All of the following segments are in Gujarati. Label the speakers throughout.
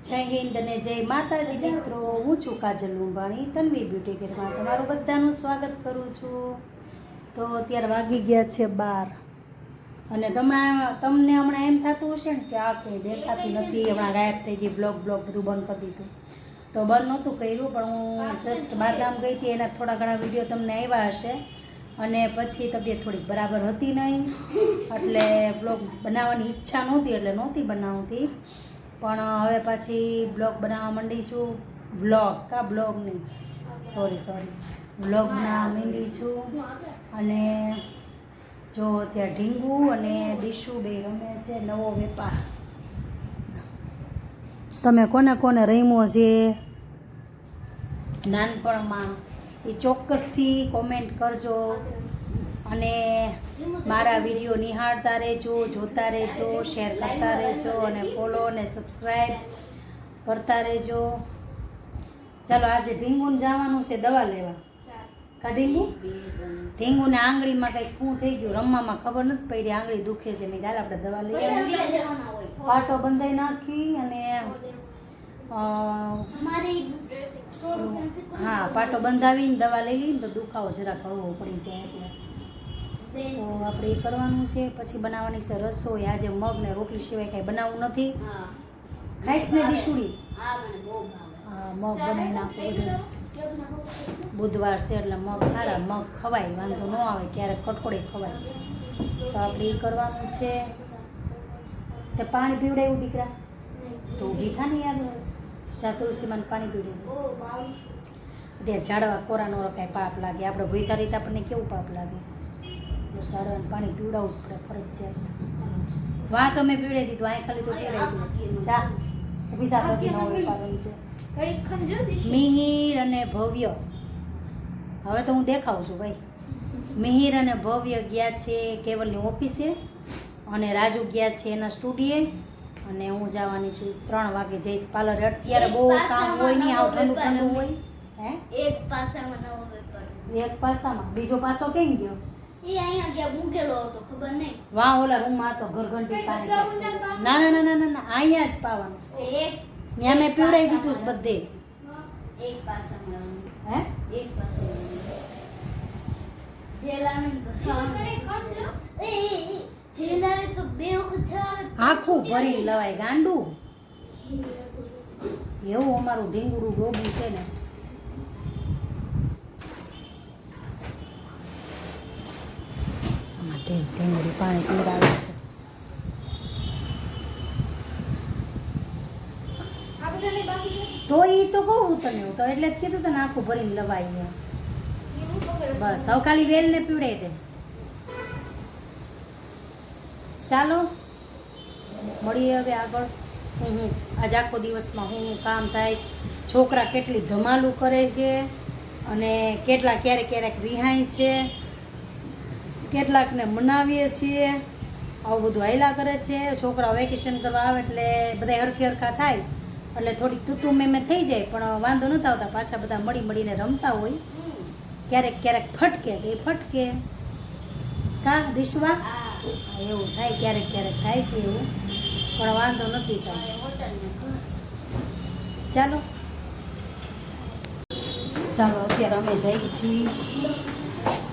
Speaker 1: જય હિન્દ અને જય માતાજી મિત્રો, હું છું કાજલ લુંબાણી તન્વી બ્યુટી કેરમાં તમારું બધાનું સ્વાગત કરું છું. તો અત્યારે વાગી ગયા છે 12 અને તમને હમણાં એમ થતું હશે ને કે આ કંઈ દેખાતી નથી, હમણાં ગાયબ થઈ ગઈ, બ્લોગ બધું બંધ કરી દીધું. તો બંધ નહોતું કર્યું, પણ હું જસ્ટ બહારગામ ગઈ હતી, એના થોડા ઘણા વિડીયો તમને આવ્યા હશે અને પછી તબિયત થોડીક બરાબર હતી નહીં, એટલે બ્લોગ બનાવવાની ઈચ્છા નહોતી એટલે નહોતી બનાવતી. પણ હવે પાછી બ્લોગ બનાવવા માંડી છું. બ્લોગ નહીં, સોરી બ્લોગ બનાવવા માંડી છું. અને જો ત્યાં ઢીંગુ અને દીશુ બે રમે છે નવો વેપાર. તમે કોને કોને રમ્યો છે નાનપણમાં એ ચોક્કસથી કોમેન્ટ કરજો અને મારા વિડીયો નિહાળતા રહેજો, જોતા રહેજો, શેર કરતા રહેજો અને ફોલો અને સબસ્ક્રાઈબ કરતા રહેજો. ચાલો આજે ઢીંગુને જવાનું છે દવા લેવા. કા ઢીંગુને આંગળીમાં કંઈક શું થઈ ગયું, રમવામાં ખબર નથી પડી, આંગળી દુખે છે. મેં ચાલ આપણે દવા લઈએ. પાટો બંધાઈ નાખી અને હા પાટો બંધાવીને દવા લઈ લઈને તો દુખાવો જરાક હળવો પડી જાય એટલે તો આપણે એ કરવાનું છે. પછી બનાવવાની છે રસોઈ. આજે મગ ને રોટલી સિવાય કાંઈ બનાવવું નથી. ખાઈશ ને દીશુડી? હા મગ બનાવી નાખું બધું. બુધવાર છે એટલે મગ સારા, મગ ખવાય, વાંધો ન આવે, ક્યારેક કટકોડે ખવાય. તો આપણે એ કરવાનું છે. તે પાણી પીવડાવ્યું દીકરા? તો ઊભી થા ને યાદ જા તુલસીમાં પાણી પીવડાવી. ત્યાં ઝાડવા કોરાનો કાંઈ પાપ લાગે, આપણે ભૂખા રીતે આપણને કેવું પાપ લાગે. ઝાડવાને પાણી પીવડાવવું જ પડે ફરજિયાત. વાહ તો મેં પીવડાવી દીધું, અહીં ખાલી તો પીવડાવી દીધું. જા ઊભી થા, પછી નવો વેપાર છે. મિહિર અને ભવ્ય, હવે તો હું દેખાઉં છું ભાઈ. મિહિર અને ભવ્ય ગયા છે કેવલની ઓફિસે અને રાજુ ગયા છે એના સ્ટુડિયે અને હું જવાની છું 3 વાગે જઈશ પાર્લર. અત્યારે બહુ કામ હોય નહીં, આવું ઠંડુ ઠંડુ હોય. હે એક પાસામાં બીજો પાસો કેમ ગયો? એ અહીંયા ગયા મૂકેલો હતો, ખબર નહીં. વાહ ઓલા રૂમમાં હતો ઘરઘંટી પાણી. ના અહીંયા જ પાવાનું છે. ત્યાં મેં પીવડાવી દીધું બધે. એક પાસામાં હે એક પાસામાં જેલાને તો જેલાને તો બે વખત આખું ભરી લવાય ગાંડું. એવું અમારું ઢીંગુડું ડોબું છે ને. ઢીંગુડી પાણી પીવડાવે છે. તો એ તો કહું તને, તો એટલે જ કીધું તને આખું ભરીને લવાય. બસ હવે ખાલી વેલને પીવડાવી દે. ચાલો મળીએ હવે આગળ. આજ આખો દિવસમાં હું કામ થાય, છોકરા કેટલી ધમાલું કરે છે અને કેટલા ક્યારેક રિહાય છે, કેટલાકને મનાવીએ છીએ. આવું બધું હાયલા કરે છે. છોકરાઓ વેકેશન કરવા આવે એટલે બધા હરખા થાય એટલે થોડીક તું મેં થઈ જાય, પણ વાંધો નથી આવતા. પાછા બધા મળીને રમતા હોય. ક્યારેક ફટકે તો એ ફટકે. કા દીશુવા એવું થાય, ક્યારેક થાય છે એવું, પણ વાંધો નથી થાય. ચાલો અત્યારે અમે જઈએ છીએ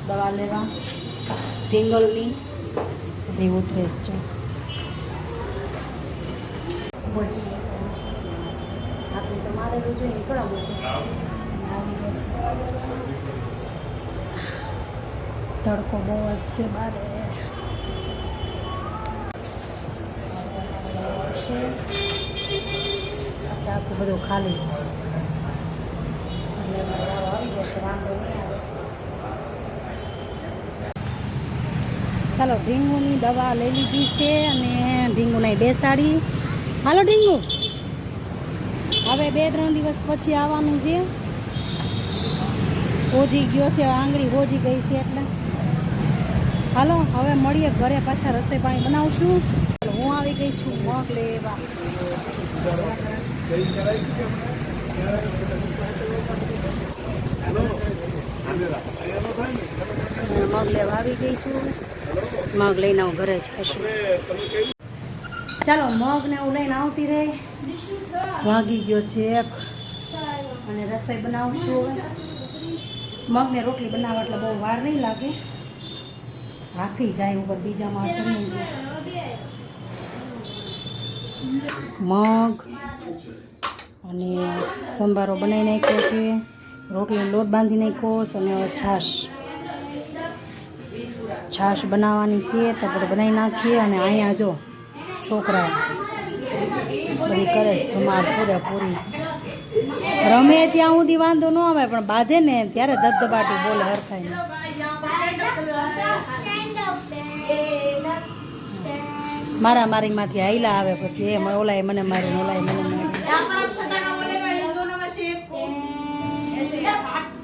Speaker 1: દવા લેવા ઢીંગલની. બધી ઉતરેશ છે. તમારે જોઈ નીકળવા તડકો બહુ જ છે બારે. આખું બધું ખાલી જ છે એટલે આવી જશે, વાંધો નહીં આવે. ચાલો ઢીંગુની દવા લઈ લીધી છે અને ઢીંગુને બેસાડી. હાલો ઢીંગુ, હવે 2-3 દિવસ પછી આવવાનું છે. હોજી ગયો છે, આંગળી હોજી ગઈ છે એટલે. હાલો હવે મળીએ ઘરે, પાછા રસોઈ પાણી બનાવશું. હું આવી ગઈ છું મગ લેવા. મગ લેવા આવી ગઈ છું. મગ લઈને હું ઘરે જઈશું. ચાલો મગ ને એવું લઈને આવતી રહે. વાગી ગયો છે 1 અને રસોઈ બનાવશું હવે. મગ ને રોટલી બનાવવા એટલે બહુ વાર નહીં લાગે, હાકી જાય ઉપર બીજા માળ ચડી જાય. મગ અને સંભારો બનાવી નાખ્યો છે, રોટલી લોટ બાંધી નાખ્યો અને હવે છાશ બનાવવાની છે તો આપણે બનાવી નાખીએ. અને અહીંયા જો છોકરા બધી કરે ધમાલ પૂરેપૂરી, રમે ત્યાં સુધી વાંધો ન આવે પણ બાંધે ને ત્યારે ધબધબાટી બોલે હરખાઈને. મારા મારીમાંથી હાઈલા આવે પછી એ ઓલાય મને મારી ઓલાય મને મારી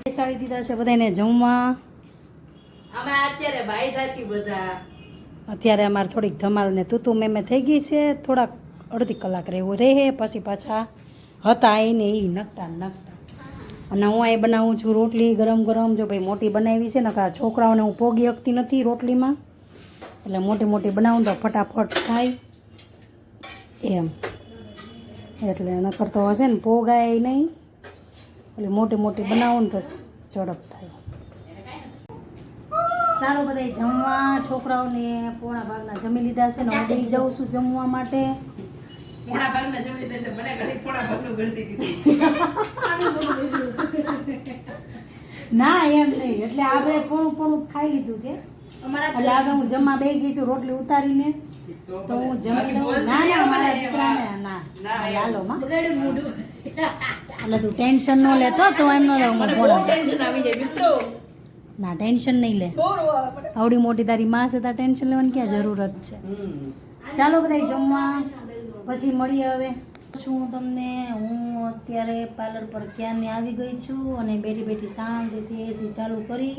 Speaker 1: બેસાડી દીધા છે બધાને જમવા. અત્યારે અમારે થોડીક ધમાલ ને તું મેમે થઈ ગઈ છે, થોડાક અડધી કલાક રહેવું રહે પછી પાછા હતા એને એ નકટા. અને હું અહીં બનાવું છું રોટલી ગરમ ગરમ. જો ભાઈ મોટી બનાવી છે નકર છોકરાઓને હું પોગી શકતી નથી રોટલીમાં, એટલે મોટી મોટી બનાવું તો ફટાફટ થાય એમ, એટલે નકર તો હશે ને પોગાય નહીં, એટલે મોટી મોટી બનાવું ને તો ઝડપ થાય. ચાલો બધા જમવા. છોકરાઓને પોણા ભાગના જમી લીધા છે ને હું બેસી જાઉં છું જમવા માટે. ના એમ નહીં, એટલે આપણે પોણું ખાઈ લીધું છે એટલે હવે હું જમવા બેસી ગઈ છું રોટલી ઉતારીને, તો હું જમી લઉં. ના મારા દીકરાને ના હાલો માં, એટલે તું ટેન્શન ન લેતો તો એમ ન લઉં ના, ટેન્શન નહીં લે. આવડી મોટી તારી માં છે તાર ટેન્શન લેવાની ક્યાં જરૂરત છે. ચાલો બધા જમવા પછી મળીએ. હવે છું તમને, હું અત્યારે પાર્લર પર ક્યારની આવી ગઈ છું અને બેઠી શાંતિથી એસી ચાલુ કરી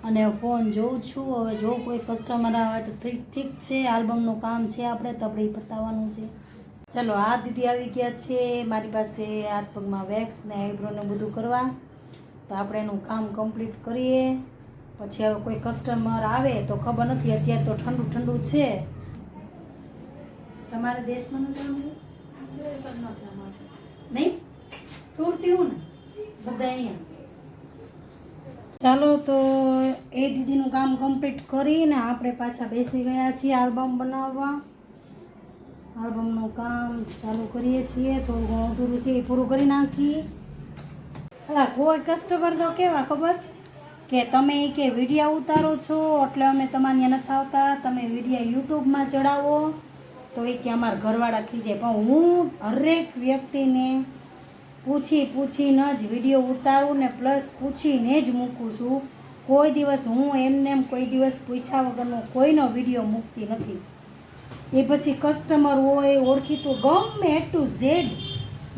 Speaker 1: અને ફોન જોઉં છું. હવે જો કોઈ કસ્ટમર આવે તો ઠીક છે, આલ્બમનું કામ છે આપણે તો આપણે એ પતાવવાનું છે. ચાલો આ દીદી આવી ગયા છે મારી પાસે હાથ પગમાં વેક્સ ને આઈબ્રોને બધું કરવા, તો આપણે એનું કામ કમ્પ્લીટ કરીએ. પછી હવે કોઈ કસ્ટમર આવે તો ખબર નથી, અત્યારે તો ઠંડુ છે. તમારે દેશમાં નથી નહીં સુરતી હું ને બધા અહીંયા. ચાલો તો એ દીદીનું કામ કમ્પ્લીટ કરીને આપણે પાછા બેસી ગયા છીએ આલ્બમ બનાવવા. આલ્બમનું કામ ચાલુ કરીએ છીએ, થોડું ઘણું અધૂરું છે એ પૂરું કરી નાખીએ. હા, કોઈ કસ્ટમર તો કેવા ખબર કે તમે કે વિડીયો ઉતારો છો એટલે અમે તમારે ત્યાં નથી આવતા, તમે વિડીયો યુટ્યુબમાં ચડાવો તો એ કે અમારા ઘરવાળા ખીજે. પણ હું હરેક વ્યક્તિને પૂછીને જ વિડીયો ઉતારું ને પ્લસ પૂછીને જ મૂકું છું. કોઈ દિવસ હું એમને કોઈ દિવસ પૂછ્યા વગરનો કોઈનો વિડીયો મૂકતી નથી. એ પછી કસ્ટમર હોય ઓળખીતું ગમે ટુ ઝેડ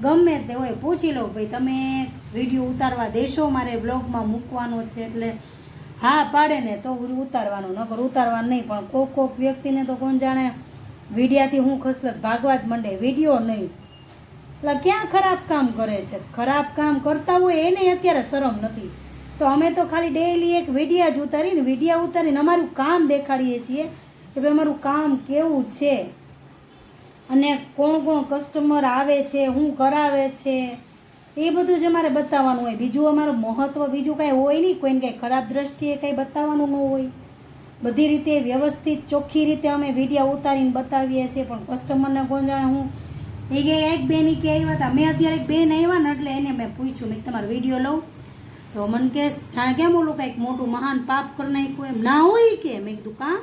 Speaker 1: ગમે તે હોય પૂછી લો, ભાઈ તમે વિડીયો ઉતારવા દેશો મારે બ્લોગમાં મૂકવાનો છે, એટલે હા પાડે ને તો ઉતારવાનો, નકર ઉતારવાનું નહીં. પણ કોક વ્યક્તિને તો કોણ જાણે વિડીયાથી હું ખસલત ભાગવા જ મંડે, વિડીયો નહીં. એટલે ક્યાં ખરાબ કામ કરે છે, ખરાબ કામ કરતા હોય એને અત્યારે શરમ નથી. તો અમે તો ખાલી ડેઈલી એક વિડીયા ઉતારીને અમારું કામ દેખાડીએ છીએ કે ભાઈ અમારું કામ કેવું છે અને કોણ કસ્ટમર આવે છે, શું કરાવે છે, એ બધું જ અમારે બતાવવાનું હોય. બીજું અમારું મહત્ત્વ બીજું કાંઈ હોય નહીં, કોઈને કાંઈ ખરાબ દ્રષ્ટિએ કંઈ બતાવવાનું ન હોય. બધી રીતે વ્યવસ્થિત ચોખ્ખી રીતે અમે વિડીયો ઉતારીને બતાવીએ છીએ. પણ કસ્ટમરને કોણ જાણે હું એક બેન કે આવ્યા હતા, મેં અત્યારે એક બેન આવ્યા ને એટલે એને મેં પૂછ્યું મેં તમારો વિડીયો લઉં તો મને કે જાણે કેમ ઓલું કંઈક મોટું મહાન પાપ કરી નાખ્યું એમ. ના હોય કે મેં કીધું કાં,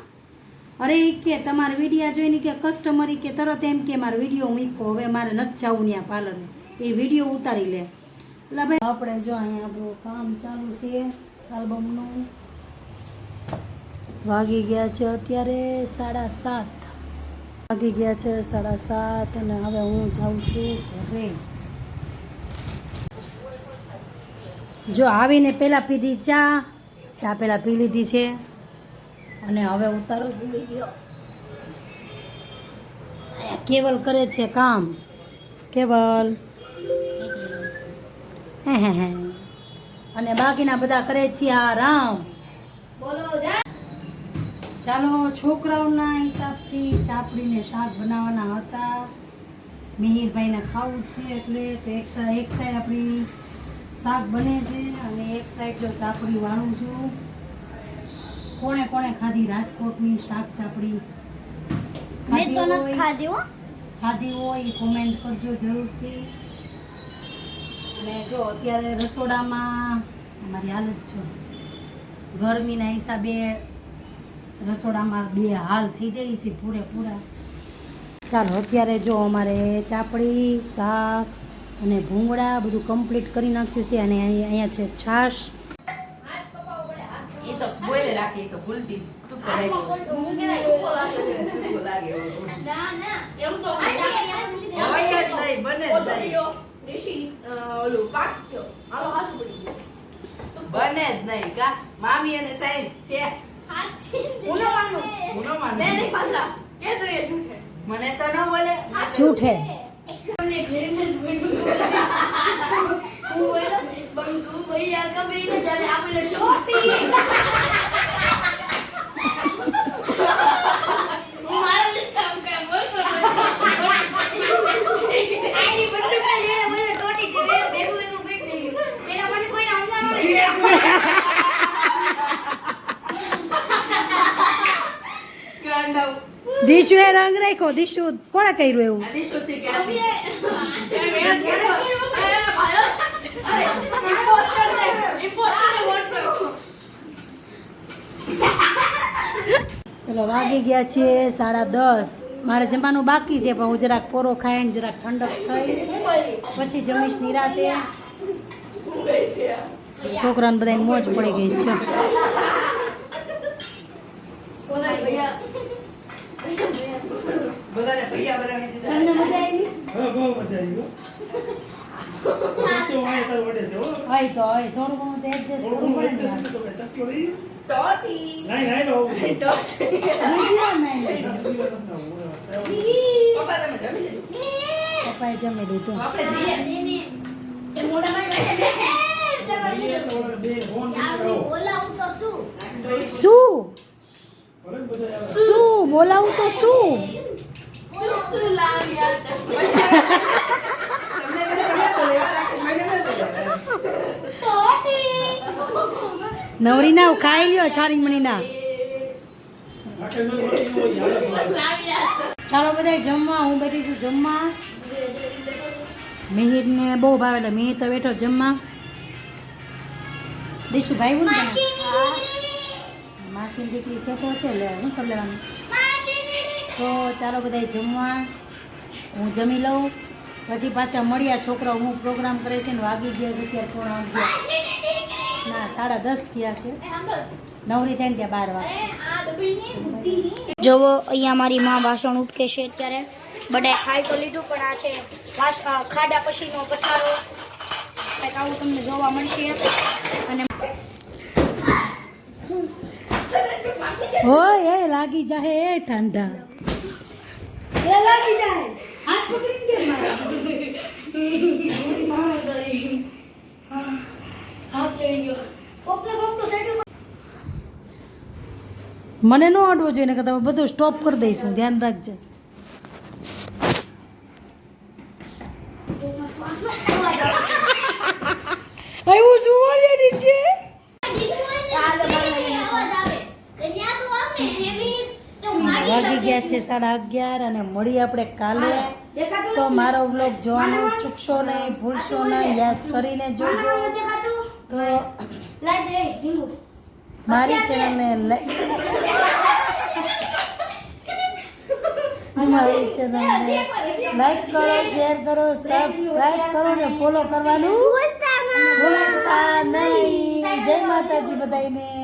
Speaker 1: અરે કે તમારા વિડીયા જોઈને કે કસ્ટમર કે તરત એમ કે મારો વિડીયો મૂકો, હવે મારે નથી જવું ત્યાં પાર્લરે, એ વિડીયો ઉતારી લે. એટલે ભાઈ આપણે જો અહીંયા આપણું કામ ચાલુ છે આલ્બમનું. વાગી ગયા છે અત્યારે 7:30 વાગી ગયા છે 7:30 અને હવે હું જાઉં છું ઘરે. જો આવીને પહેલાં પીધી ચા પહેલાં પી લીધી છે અને હવે ઉતારું છું વિડીયો. કેવલ કરે છે કામ, કેવલ હે અને બાકીના બધા કરે છે આરામ. ચાલો છોકરાઓના હિસાબથી ચાપડીને શાક બનાવવાના હતા. મિહિરભાઈને ખાવું છે એટલે તો એક સાઈડ આપણી શાક બને છે અને એક સાઈડ જો ચાપડી વાળું છું. કોણે કોણે ખાધી રાજકોટની શાક ચાપડી? ખાધી હોય એ કોમેન્ટ કરજો જરૂરથી. અને જો અત્યારે રસોડામાં અમારી હાલત જો ગરમીના હિસાબે રસોડામાં બે હાલ થઈ જાય છે પૂરેપૂરા. ચાલો અત્યારે જો અમારે ચાપડી શાક અને ભૂંગળા બધું કમ્પ્લીટ કરી નાખ્યું છે અને અહીંયા છે છાશ.
Speaker 2: એ તો બોલે રાખી તો ભૂલતી તું કરાઈ ના ના એમ તો હોય જ નહીં બને જ નહીં ઋષિ ઓલું પાક્યો આવો હાસુ પડી ગયું બને જ નહીં કા મામી અને સાઈઝ છે સાચી ઉનો માનો મે નહીં પાલા કે તો એ જૂઠે મને તો ન બોલે
Speaker 1: જૂઠે
Speaker 2: બંકુ ભૈયા કભી ન જાને આપેલો ટોટી હું મારો જ કામ કામ બોલતો આઈ બંદુ કાલે મને ટોટી દે ભેગું ભેગું પેટ થઈ ગયું પેલા મને કોઈને સમજાવવાનું ગાંડા
Speaker 1: દિશુએ રંગ રાખ્યો. દિશુ કોણે કર્યું એવું?
Speaker 2: દિશુ છે કે
Speaker 1: ચલો વાગી ગયા છે 10:30. મારે જમવાનું બાકી છે પણ હું જરાક પોરો ખાઈને જરાક ઠંડક થઈ પછી જમીશ નિરાતે. છોકરાને બધાને મોજ પડી ગઈ છે.
Speaker 2: બધાને ભૈયા બનાવી દીધા.
Speaker 1: તમને મજા આવી?
Speaker 3: હા બહુ મજા આવી હો. શું આય તાર વડે છે હો.
Speaker 1: હોય તો હોય થોડું ઘણું તો એડજસ્ટ કરવું પડે ને.
Speaker 3: તો કે ટક્કો લઈ
Speaker 2: ટોટી
Speaker 3: નહીં લો
Speaker 1: બીજી વાર નહીં.
Speaker 2: પપ્પા તમે જમી લીધું?
Speaker 1: પપ્પાએ જમી લીધું.
Speaker 2: આપણે જઈએ.
Speaker 4: એ મોઢામાં
Speaker 3: બે ફોન
Speaker 4: આપણે બોલાવું તો શું?
Speaker 1: શું
Speaker 3: ભલે બધા
Speaker 1: શું બોલાવું તો શું?
Speaker 2: શું લાવ્યા તમને બધા તો લેવા રાખે મને નથી
Speaker 1: નવરી ના ખાઈ લ્યો છારી મણી ના.
Speaker 3: આખે નો મળી હોય યાર
Speaker 2: લાવ્યા
Speaker 1: ચાલો બધા જમવા. હું બેઠી છું જમવા. મિહિરને બહુ ભાવે એટલે મિહિર તો બેઠો જમવા. દીશું ભાઈ હું માસી દીકરી છે તો છે લે શું કરી લેવાનું. તો ચાલો બધા જમવા. હું જમી લઉં પછી પાછા મળ્યા. છોકરાઓ હું પ્રોગ્રામ કરે છે ને વાગી ગયા છે ત્યાં 11:30 ના 10:30 થયા છે. નવરી થઈને ત્યાં 12 વાગશે.
Speaker 4: જોવો અહીંયા મારી માં વાસણ ઉટકે છે અત્યારે. બધાએ ખાઈ તો લીધું પણ આ છે ખાડા પછીનો પથારો કંઈક આવું તમને જોવા મળશે. અને
Speaker 1: હોય એ લાગી જાય એ ઠંડા એ લાગી જાય હાથ પકડીને દે મારા. મને ન અડવો જોઈએ ને કે તમે બધું સ્ટોપ કરી દઈશું. ધ્યાન રાખજે. એવું શું હોય નીચે? વાગી ગયા છે 11:30 અને મળી આપણે કાલે. તો મારો વ્લોગ જોવાનું ચૂકશો નહીં, ભૂલશો નહીં, યાદ કરીને જોજો. તો મારી ચેનલને લાઈક કરો, શેર કરો, સબસ્ક્રાઈબ કરો ને ફોલો કરવાનું ભૂલતા નહીં. જય માતાજી બધાને.